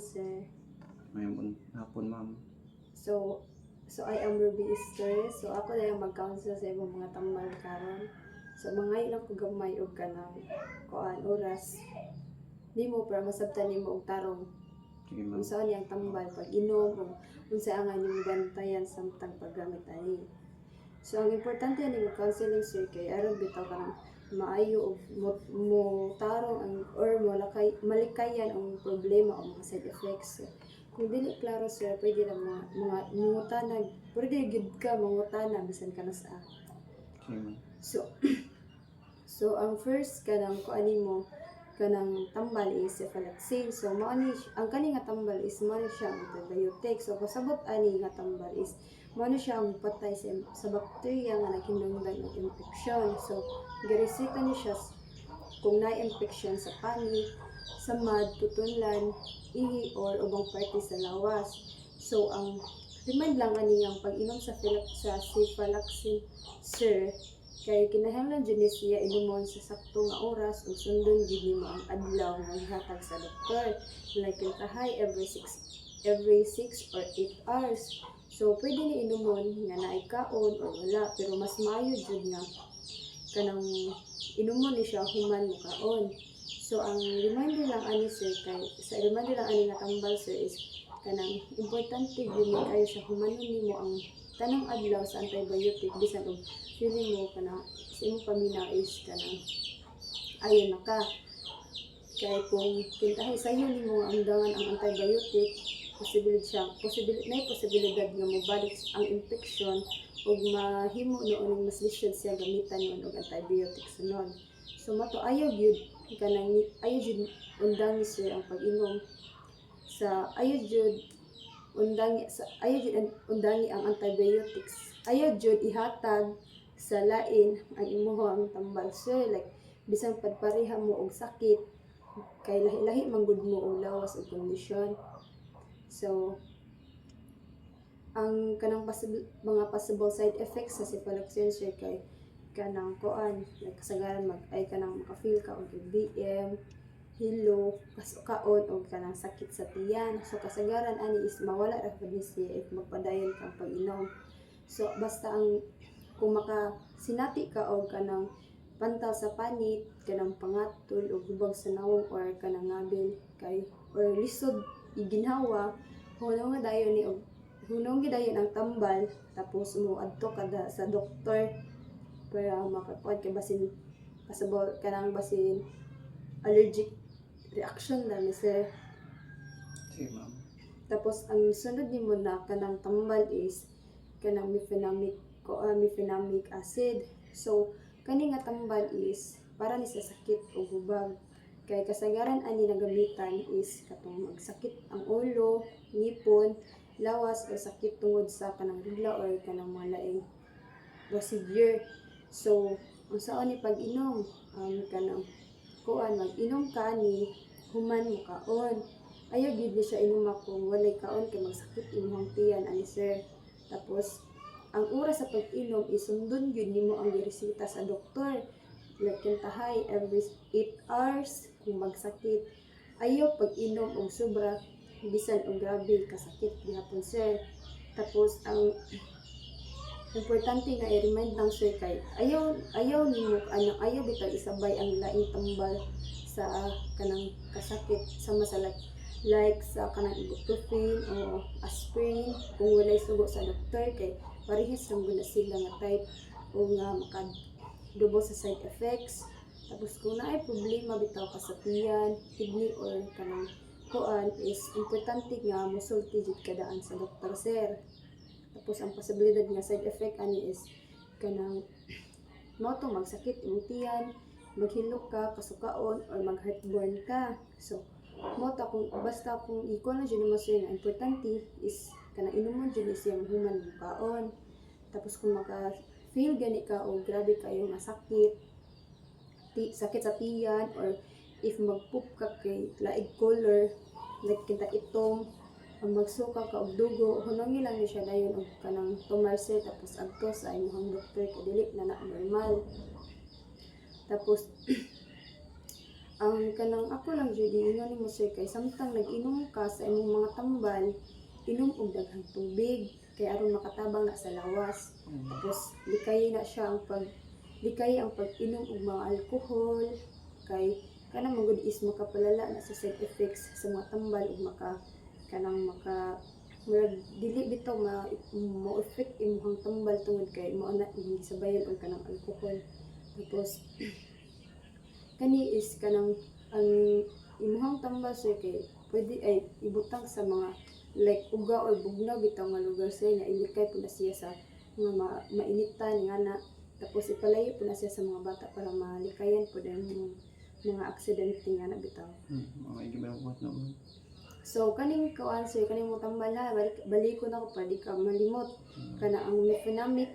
sir. Mayroon hapon, ma'am. So I am Ruby Easter. So ako na yung mag-counsel sa ibang mga tambal karon. So mga ilang ko gamay og kanang kuan oras. Di mo para masabtan nimo og tarong. Sige, ma'am. Unsa ni ang tambal pag inom o unsa ang inyong bantayan samtang paggamit ani. So ang importante ni counseling sir kay aron bitaw kanang maayo og mo tarong ang or malikayan ang problema o mga side effects. Kung dili klaro sir, pwede na mga mangutanag, pwede gid ka mangutana bisan ka na sa. Sige, ma'am. So ang first kanang kuani mo kanang tambal is cephalexin. So mao ni ang kani nga tambal is mao ni siya ang antibiotic. So pasabot ani nga tambal is mao ni siya ang patay sa bacteria nga naghinungdan og infection. So gireseta ni siya kung na-infection sa panit, sa mad, tutunlan, ihi or ubang parte sa lawas. So ang remind lang ani ang pag-inom sa cephalexin sir kay kinahanglan jud ni siya inumon sa sakto nga oras ug sundon jud nimo ang adlaw nga gihatag sa doktor, like kintahay every 6 or 8 hours. So pwede ni inumon nga naay kaon or wala, pero mas maayo jud nga kanang inumon ni siya human mo kaon. So ang reminder lang ani sir kay sa reminder lang ani nga tambal sir is kanang importante gyud ni kayo sa humanon nimo ang tanang adlaw sa antibiotic bisan og feeling mo kanang sa imong pamina is kanang ayon na ka. Kay kung kintahay sayo nimo ang dangan ang antibiotic, posibilidad nga mobalik ang infection ug mahimo noon mas lisod siya gamitan noon og antibiotic sunod. So mato ayaw gyud kanang ayaw jud undangi sir ang pag-inom sa ayaw jud undangi ang antibiotics. Ayaw jud ihatag sa lain ang imong tambal sir, like bisan padpareha mo og sakit kay lahi-lahi man gud mo og lawas og kondisyon. So ang kanang mga possible side effects sa cephalexin sir kay kanang kuan like kasagaran ay kanang maka-feel ka og BM, hilo, kasukaon o kanang sakit sa tiyan. So kasagaran ani is mawala ra pud siya if magpadayon kang pag-inom. So basta ang kung makasinati ka og kanang pantal sa panit, kanang pangatol o gubag sa nawong or kanang ngabil kay or lisod iginhawa, hunong dayon ni og hunong gidayon ang tambal tapos muadto kada sa doktor para makakuan kay basin pasabol kanang basin allergic reaction na ni sir. Sige, ma'am. Tapos ang sunod nimo na kanang tambal is kanang mefenamic acid. So kani nga tambal is para ni sa sakit o hubag. Kay kasagaran ani nagamitan is katong magsakit ang ulo, ngipon, lawas o sakit tungod sa kanang regla or kanang mga laing procedure. So unsaon ni pag-inom kanang kuan mag-inom ka ni human mo kaon. Ayaw gid ni siya inumak kung walay kaon kay magsakit imong tiyan ani sir. Tapos ang oras sa pag-inom isundon gyud nimo ang gireseta sa doktor. Like kintahay every 8 hours kung magsakit. Ayaw pag-inom og sobra bisan og grabe kasakit gihapon sir. Tapos ang importante nga i-remind lang sir kay ayaw nimo ayaw bitaw isabay ang laing tambal sa kanang kasakit sama sa like sa kanang ibuprofen o aspirin kung walay sugo sa doktor kay parehas lang gud sila nga type o nga makadubo sa side effects. Tapos kung naay problema bitaw ka sa tiyan, kidney or kanang kuan is importante nga mosulti jud kadaan sa doktor sir. Tapos ang posibilidad nga side effect ani is kanang mao to magsakit imong tiyan, maghilok ka, kasukaon or mag-heartburn ka. So mo ta kung basta kung iko na jud mo sir nga importante is kanang inumon jud siya human mo kaon. Tapos kung maka-feel gani ka o grabe kayo nga sakit sa tiyan or if magpoop ka kay laig color like kita itong ang magsuka ka og dugo, hunangi lang ni siya dayon og kanang tumarse tapos adto sa imong doktor kay dili na normal. Tapos ang kanang ako lang jud ingon nimo sir kay samtang nag-inom ka sa imong mga tambal, inom og daghang tubig kay aron makatabang na sa lawas. Tapos likay ang pag-inom og mga alcohol kay kanang magud is makapalala na sa side effects sa mga tambal ug maka murag dili bitaw mo effect imong tambal tungod kay mo na imong gisabayan og kanang alcohol. Tapos kani is kanang ang imong tambal sir kay pwede ay ibutang sa mga like uga or bugnaw bitaw nga lugar sir nga ilikay po na siya sa mga mainitan nga na. Tapos ipalayo po na siya sa mga bata para malikayan po dahil mga aksidente nga na bitaw. Okay, di ba buhat naman? So kaning kuan sir kaning mo tambal ha balik ko na ko pa di ka malimot kana ang mefenamic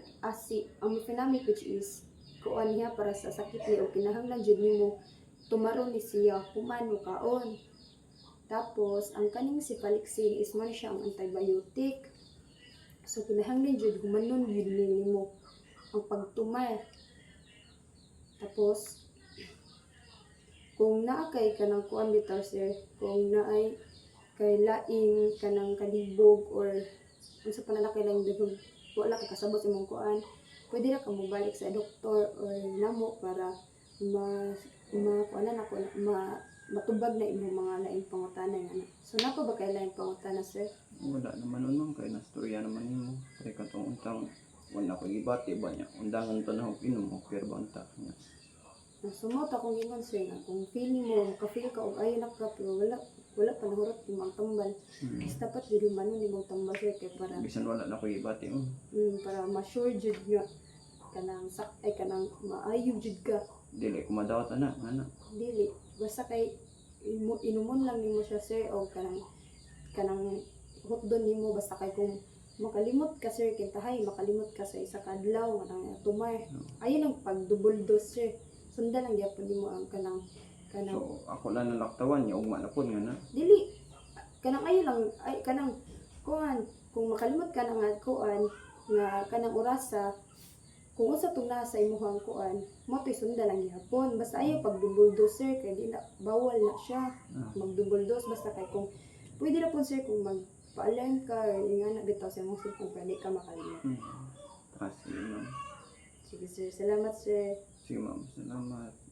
which is kuan niya para sa sakit ni o kinahanglan jud nimo tumaron ni siya human mo kaon. Tapos ang kaning Cephalexin is man siya ang antibiotic. So kinahanglan jud humanon jud nimo ang pagtumay. Tapos kung naa kay kanang kuan bitaw sir, kung naay kay laing kanang kalibog or unsa pa na kay laing dagog wala ka kasabot imong kuan, pwede ra ka mobalik sa doktor or namo para matubag na imong mga laing pangutana nga na. So napa ba kay laing pangutana sir? Wala naman nun kay nastorya naman nimo. Kay katong untang wala ko gibati ba niya. Undangan to na og inom og pero ba unta niya. Sumot akong ingon sir nga kung feeling mo ka-feel ka og ayon na ka pero wala pa nahurot imong tambal. Is dapat jud manon imong tambal sir kay para Bisan wala na ko gibati para ma-sure jud nga kanang maayo jud ka. dili ko madawat ana ana. Dili basta kay inumon lang nimo siya sir o kanang hotdon nimo basta kay kung makalimot ka sir kintahay makalimot ka sa isa ka adlaw nga nang tumay. Ayun ang pag-double dose sir. Sundan lang gyapon nimo ang kanang So ako lang nalaktawan niya ugma na pud nga na. dili kanang ayo lang ay kanang kuan kung makalimot ka na nga kuan nga kanang orasa kung usa tong nasa imong kuan mo toy sundan lang gyapon basta ayo pag double dose sir kay di na bawal na siya mag double dose basta kay kung pwede na po sir kung magpa-alarm ka or ingana bitaw sa imong cellphone para di ka makalimot. Sige ma'am. Sige sir, salamat sir. Sige ma'am, salamat.